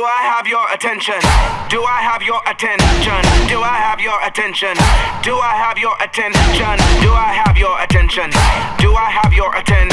Do I have your attention? Do I have your attention? Do I have your attention? Do I have your attention? Do I have your attention? Do I have your attention?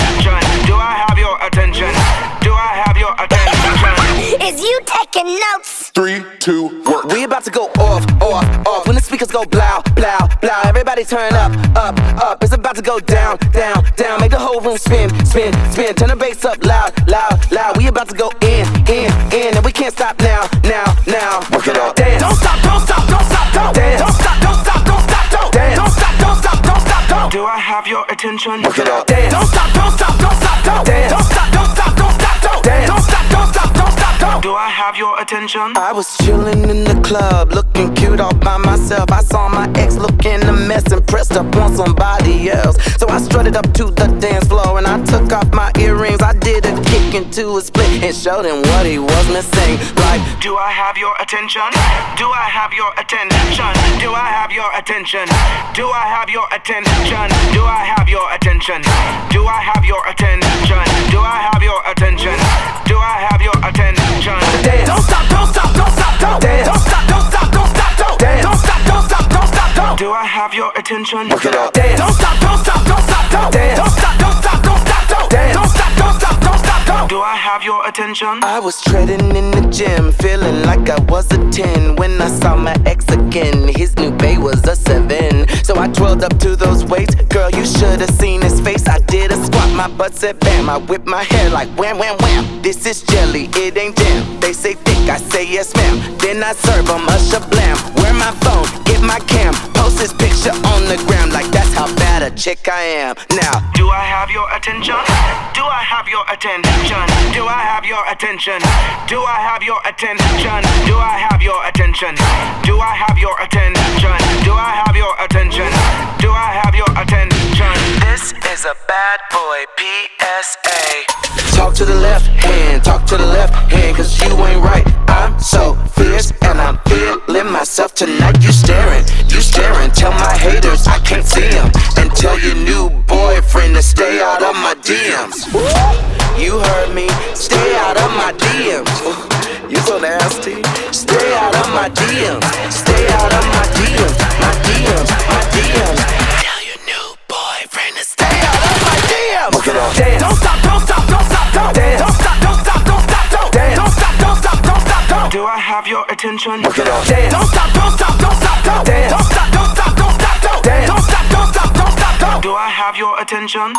Do I have your attention? Do I have your attention? Is you taking notes? 3, 2, 1. We about to go off, off, off. When the speakers go blow, blow, blow. Everybody turn up, up, up. It's about to go down, down, down. Make the whole room spin, spin, spin. Turn the bass up loud, loud, loud. We about to go in, and we can't stop now, now, now. Work it out. Dance. Don't stop, don't stop, don't stop, don't dance. Don't stop, don't stop, don't stop, don't dance. Don't stop, don't stop, don't stop, don't. Do I have your attention? Work it out. Dance. Don't stop, don't stop, don't stop, don't dance. Don't stop, don't stop, don't stop, don't dance. Don't stop, don't stop, don't stop, don't. Do I have your attention? I was chillin' in the club, looking cute all by myself. I saw my ex looking a mess and pressed up on somebody else. So I strutted up to the dance floor and I took off my earrings. I did a kick into a split and showed him what he was missing. Like, do I have your attention? Do I have your attention? Do I have your attention? Do I have your attention? Do I have your attention? Do I have your attention? Do I have your attention? Do I have your attention? dance. Don't stop, don't stop, don't stop, don't dance. Don't stop, don't stop, don't stop, don't dance. Don't stop, don't stop, don't stop, don't. Do I have your attention? Work it out. Dance. Don't stop, don't stop, don't stop, don't dance. Don't stop, don't stop, don't stop, don't dance. Don't stop, don't stop, don't stop, don't. Do I have your attention? I was treading in the gym, feeling like I was a 10 when I saw my ex again. His new bae was a 7, so I twirled up to those weights. Girl, you should have seen his face. I did a squat, my butt said bam. I whipped my hair like wham, wham, wham. This is jelly, it ain't jam. They say thick, I say yes, ma'am. Then I serve 'em a shablam. Wear my phone, get my cam, post this picture on the gram. Like that's how bad a chick I am. Now, do I have your attention? Do I have your attention? Do I have your attention? Do I have your attention? Do I have your attention? Do I have your attention? Do I have your attention? Do I have your attention? This is a bad boy PSA. talk to the left hand, talk to the left hand, cause you ain't right. I'm so fierce and I'm feeling myself tonight. You staring, tell my haters I can't see them. And tell your new boyfriend to stay out of my DMs. You heard me, stay out of my DMs. You so nasty, stay out of my DMs. Stay out of my DMs, my DMs, my DMs. Tell your new boyfriend to stay out of my DMs. Work it out. Dance. Don't stop, don't stop, don't stop, don't dance. Don't stop, don't stop, don't stop, don't dance. Don't stop, don't stop, don't stop, don't. Do I have your attention? Work it out. Dance. Don't stop, don't stop, don't stop, don't dance. Don't stop, don't stop, don't stop, don't dance. Don't stop, don't stop, don't stop, don't. Do I have your attention?